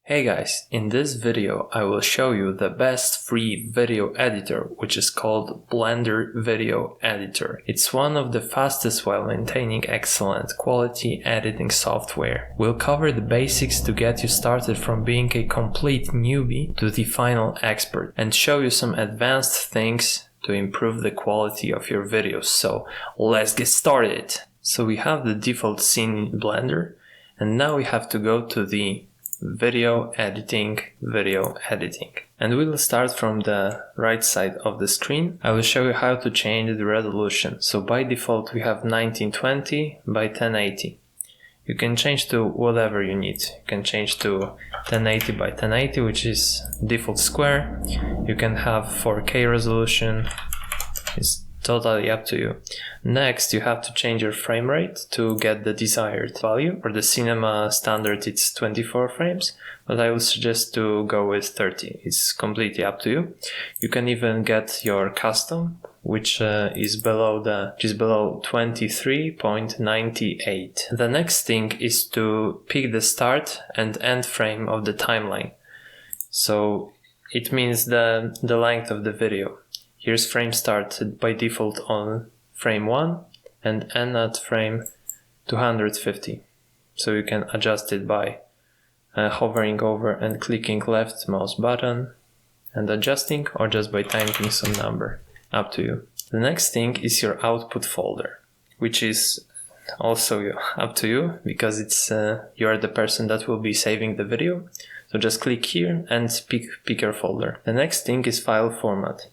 Hey guys, in this video I will show you the best free video editor, which is called Blender Video Editor. It's one of the fastest while maintaining excellent quality editing software. We'll cover the basics to get you started from being a complete newbie to the final expert and show you some advanced things to improve the quality of your videos. So let's get started. So we have the default scene in Blender, and now we have to go to the video editing, and we will start from the right side of the screen. I will show you how to change the resolution. So by default we have 1920 by 1080. You can change to whatever you need. You can change to 1080 by 1080, which is default square. You can have 4K resolution. It's totally up to you. Next, you have to change your frame rate to get the desired value. For the cinema standard, it's 24 frames, but I would suggest to go with 30. It's completely up to you. You can even get your custom, which is below 23.98. The next thing is to pick the start and end frame of the timeline. So it means the length of the video. Here's frame start by default on frame 1 and end at frame 250. So you can adjust it by hovering over and clicking left mouse button and adjusting, or just by typing some number. Up to you. The next thing is your output folder, which is also up to you because it's you are the person that will be saving the video. So just click here and pick your folder. The next thing is file format.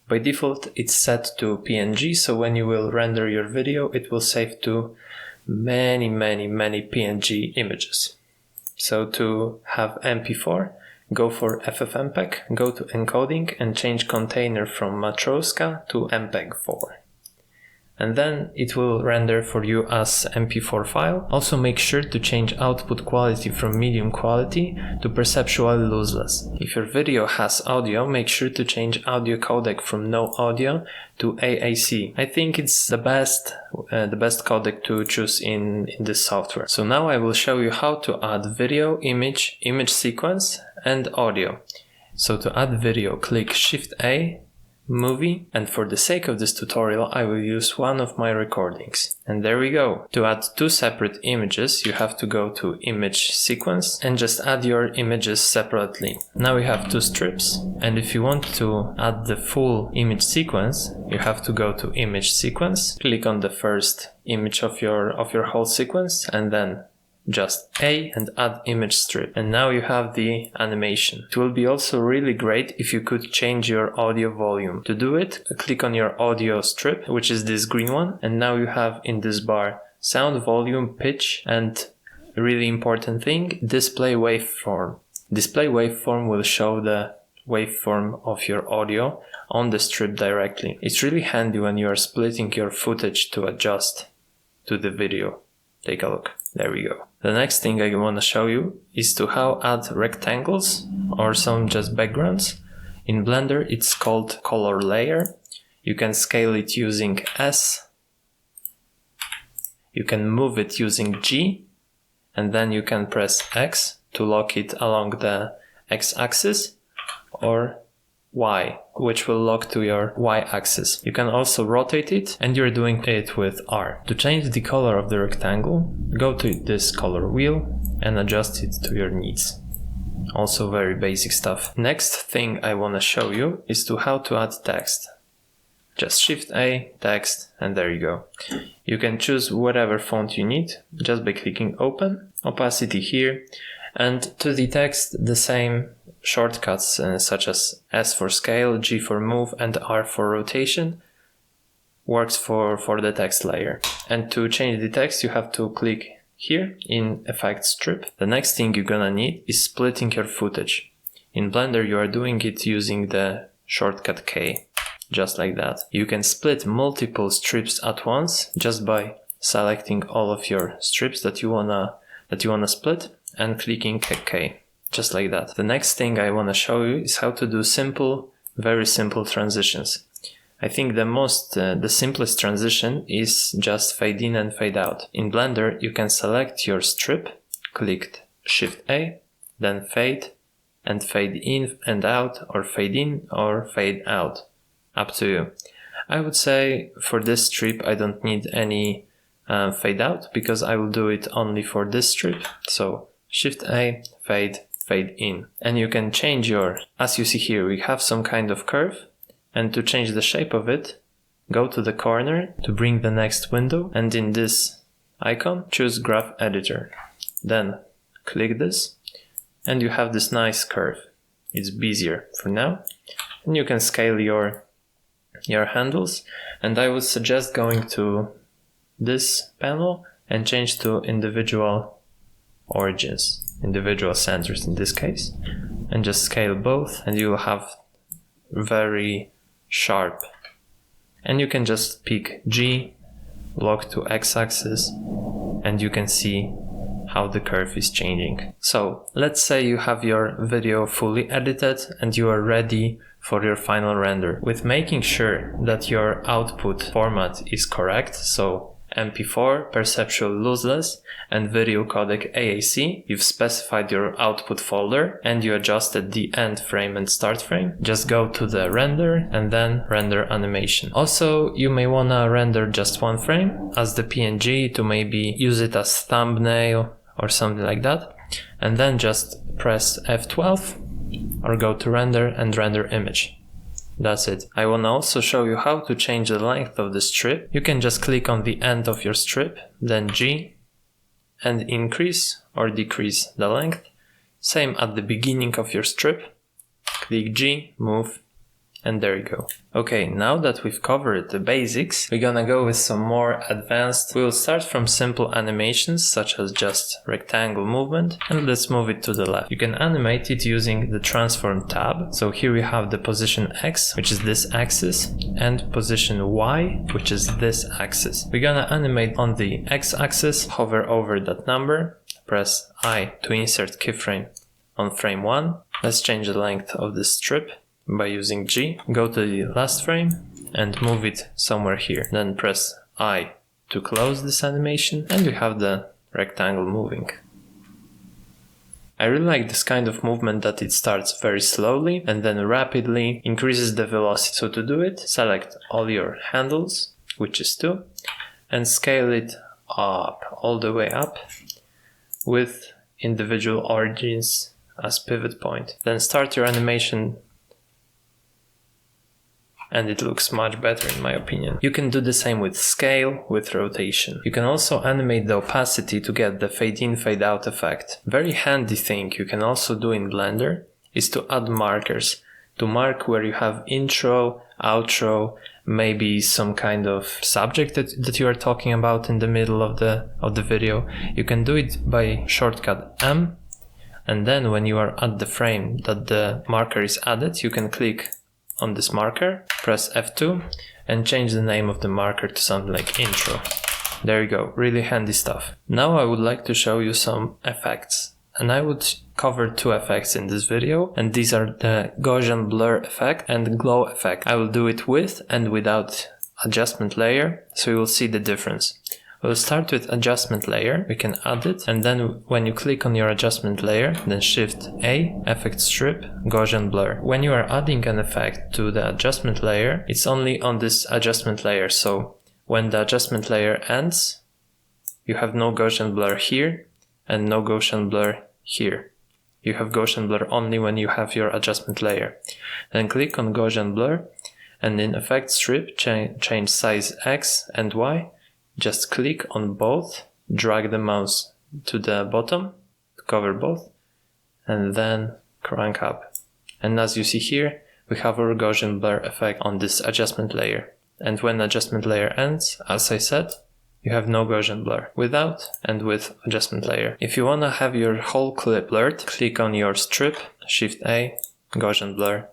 By default, it's set to PNG, so when you will render your video, it will save to many PNG images. So to have MP4, go for FFmpeg, go to encoding and change container from Matroska to MPEG-4. And then it will render for you as MP4 file. Also make sure to change output quality from medium quality to perceptually lossless. If your video has audio, make sure to change audio codec from no audio to AAC. I think it's the best codec to choose in this software. So now I will show you how to add video, image sequence and audio. So to add video, click Shift A, Movie, and for the sake of this tutorial I will use one of my recordings. And there we go. To add two separate images you have to go to Image Sequence and just add your images separately. Now we have two strips, and if you want to add the full image sequence you have to go to Image Sequence, click on the first image of your whole sequence and then just A and add image strip, and now you have the animation. It will be also really great if you could change your audio volume. To do it, click on your audio strip, which is this green one, and now you have in this bar sound, volume, pitch, and really important thing, display waveform. Display waveform will show the waveform of your audio on the strip directly. It's really handy when you are splitting your footage to adjust to the video. Take a look. There we go. The next thing I want to show you is to how add rectangles or some just backgrounds. In Blender it's called color layer. You can scale it using S. You can move it using G, and then you can press X to lock it along the X-axis, or Y, which will lock to your Y-axis. You can also rotate it, and you're doing it with R. To change the color of the rectangle, go to this color wheel and adjust it to your needs. Also very basic stuff. Next thing I want to show you is to how to add text. Just Shift A, text, and there you go. You can choose whatever font you need just by clicking open, opacity here, and to the text the same shortcuts such as S for scale, G for move, and R for rotation works for the text layer. And to change the text you have to click here in Effect Strip. The next thing you're gonna need is splitting your footage. In Blender you are doing it using the shortcut K, just like that. You can split multiple strips at once just by selecting all of your strips that you wanna split and clicking K. Just like that. The next thing I want to show you is how to do very simple transitions. I think the simplest transition is just fade in and fade out. In Blender, you can select your strip, click Shift A, then fade, and fade in and out, or fade in or fade out. Up to you. I would say for this strip I don't need any fade out, because I will do it only for this strip. So Shift A, fade, fade in. And you can change your, as you see here, we have some kind of curve, and to change the shape of it, go to the corner to bring the next window, and in this icon choose Graph Editor. Then click this, and you have this nice curve. It's Bezier for now, and you can scale your handles, and I would suggest going to this panel and change to individual origins, individual centers in this case, and just scale both, and you will have very sharp. And you can just pick G, lock to x-axis, and you can see how the curve is changing. So let's say you have your video fully edited and you are ready for your final render. With making sure that your output format is correct, so MP4, perceptual lossless, and video codec AAC, you've specified your output folder and you adjusted the end frame and start frame. Just go to the render and then render animation. Also, you may wanna render just one frame as the PNG to maybe use it as thumbnail or something like that, and then just press F12 or go to render and render image. That's it. I want to also show you how to change the length of the strip. You can just click on the end of your strip, then G, and increase or decrease the length. Same at the beginning of your strip. Click G, move, and there you go. Okay, now that we've covered the basics, we're gonna go with some more advanced. We'll start from simple animations such as just rectangle movement, and let's move it to the left. You can animate it using the transform tab. So here we have the position X, which is this axis, and position Y, which is this axis. We're gonna animate on the X axis, hover over that number, press I to insert keyframe on frame 1. Let's change the length of the strip by using G, go to the last frame and move it somewhere here. Then press I to close this animation, and you have the rectangle moving. I really like this kind of movement that it starts very slowly and then rapidly increases the velocity. So to do it, select all your handles, which is 2, and scale it up, all the way up, with individual origins as pivot point. Then start your animation, and it looks much better in my opinion. You can do the same with scale, with rotation. You can also animate the opacity to get the fade in, fade out effect. Very handy thing you can also do in Blender is to add markers, to mark where you have intro, outro, maybe some kind of subject that you are talking about in the middle of the video. You can do it by shortcut M, and then when you are at the frame that the marker is added, you can click on this marker, press F2, and change the name of the marker to something like intro. There you go, really handy stuff. Now I would like to show you some effects, and I would cover 2 effects in this video, and these are the Gaussian blur effect and glow effect. I will do it with and without adjustment layer, so you will see the difference. We'll start with adjustment layer, we can add it, and then when you click on your adjustment layer, then Shift A, Effect Strip, Gaussian Blur. When you are adding an effect to the adjustment layer, it's only on this adjustment layer, so when the adjustment layer ends, you have no Gaussian Blur here, and no Gaussian Blur here. You have Gaussian Blur only when you have your adjustment layer. Then click on Gaussian Blur, and in Effect Strip, change size X and Y. Just click on both, drag the mouse to the bottom to cover both, and then crank up. And as you see here, we have our Gaussian blur effect on this adjustment layer. And when adjustment layer ends, as I said, you have no Gaussian blur, without and with adjustment layer. If you wanna have your whole clip blurred, click on your strip, Shift A, Gaussian blur,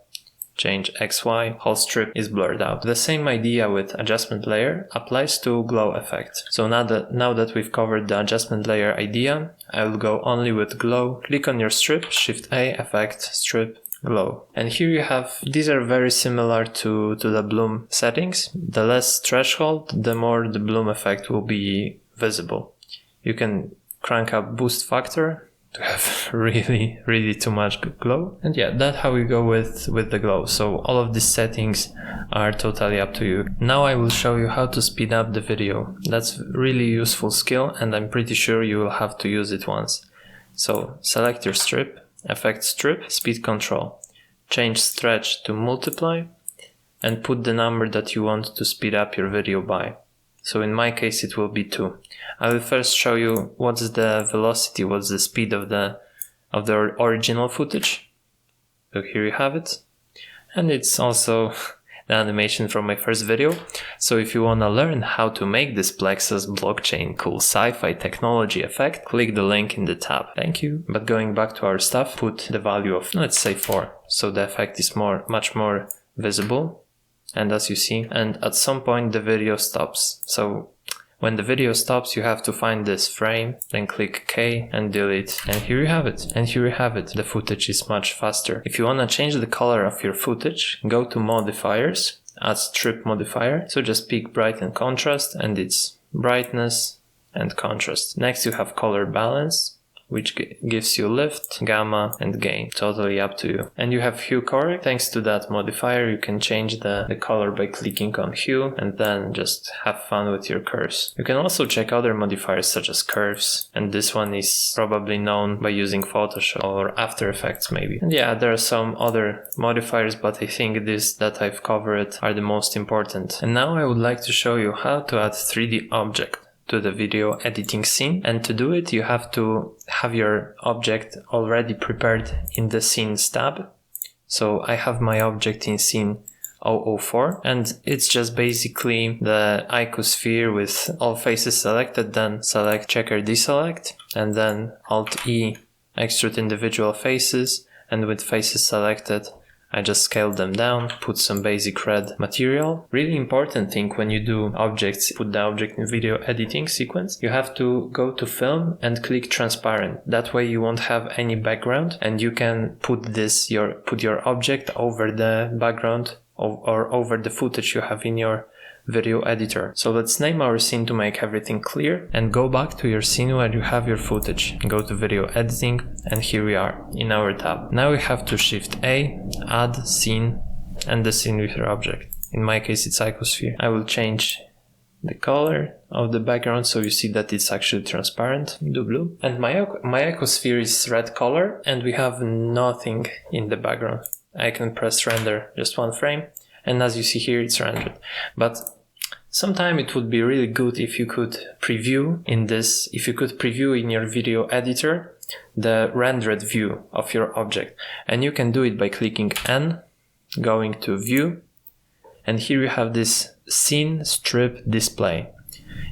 change XY, whole strip is blurred out. The same idea with adjustment layer applies to glow effect. So now that we've covered the adjustment layer idea, I will go only with glow. Click on your strip, Shift A, Effect, Strip, Glow. And here you have, these are very similar to the bloom settings. The less threshold, the more the bloom effect will be visible. You can crank up boost factor to have really too much glow. And yeah, that's how we go with the glow. So all of these settings are totally up to you. Now I will show you how to speed up the video. That's really useful skill, and I'm pretty sure you will have to use it once. So select your strip, effect strip, speed control, change stretch to multiply, and put the number that you want to speed up your video by. So in my case it will be 2. I will first show you what's the velocity, what's the speed of the original footage. So here you have it. And it's also the animation from my first video. So if you want to learn how to make this Plexus blockchain cool sci-fi technology effect, click the link in the tab. Thank you. But going back to our stuff, put the value of, let's say 4. So the effect is much more visible. And as you see, and at some point the video stops. So when the video stops, you have to find this frame, then click K and delete. And here you have it. And here you have it. The footage is much faster. If you want to change the color of your footage, go to modifiers, add strip modifier. So just pick bright and contrast, and it's brightness and contrast. Next you have color balance, which gives you lift, gamma, and gain. Totally up to you. And you have hue correct. Thanks to that modifier, you can change the color by clicking on hue and then just have fun with your curves. You can also check other modifiers such as curves, and this one is probably known by using Photoshop or After Effects maybe. And yeah, there are some other modifiers, but I think these that I've covered are the most important. And now I would like to show you how to add 3D object to the video editing scene. And to do it, you have to have your object already prepared in the scenes tab. So I have my object in scene 004, and it's just basically the icosphere with all faces selected, then select checker deselect, and then Alt E extrude individual faces, and with faces selected, I just scaled them down, put some basic red material. Really important thing when you do objects, put the object in video editing sequence, you have to go to film and click transparent. That way you won't have any background, and you can put your object over the background or over the footage you have in your video editor. So let's name our scene to make everything clear, and go back to your scene where you have your footage. Go to video editing, and here we are in our tab. Now we have to Shift A, add scene, and the scene with your object. In my case it's icosphere. I will change the color of the background so you see that it's actually transparent, do blue. And my icosphere is red color, and we have nothing in the background. I can press render just one frame, and as you see here it's rendered. But sometimes it would be really good if you could preview in your video editor the rendered view of your object. And you can do it by clicking N, going to view, and here you have this scene strip display.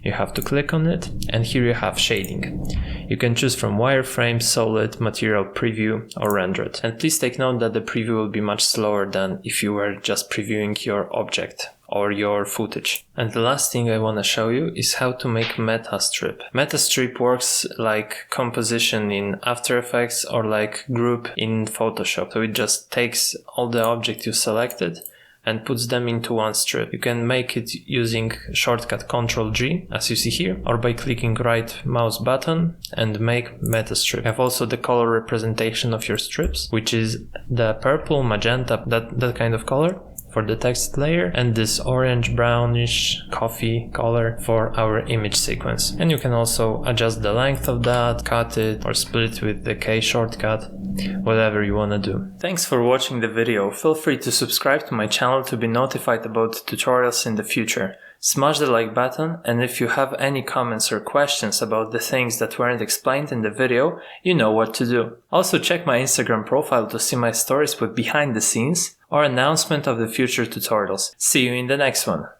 You have to click on it, and here you have shading. You can choose from wireframe, solid, material preview, or rendered. And please take note that the preview will be much slower than if you were just previewing your object or your footage. And the last thing I want to show you is how to make meta strip. Meta strip works like composition in After Effects or like group in Photoshop. So it just takes all the objects you selected and puts them into one strip. You can make it using shortcut Ctrl-G, as you see here, or by clicking right mouse button and make meta strip. You have also the color representation of your strips, which is the purple, magenta, that kind of color for the text layer, and this orange, brownish, coffee color for our image sequence. And you can also adjust the length of that, cut it, or split with the K shortcut, whatever you want to do. Thanks for watching the video. Feel free to subscribe to my channel to be notified about tutorials in the future. Smash the like button, and if you have any comments or questions about the things that weren't explained in the video, you know what to do. Also check my Instagram profile to see my stories with behind the scenes or announcement of the future tutorials. See you in the next one.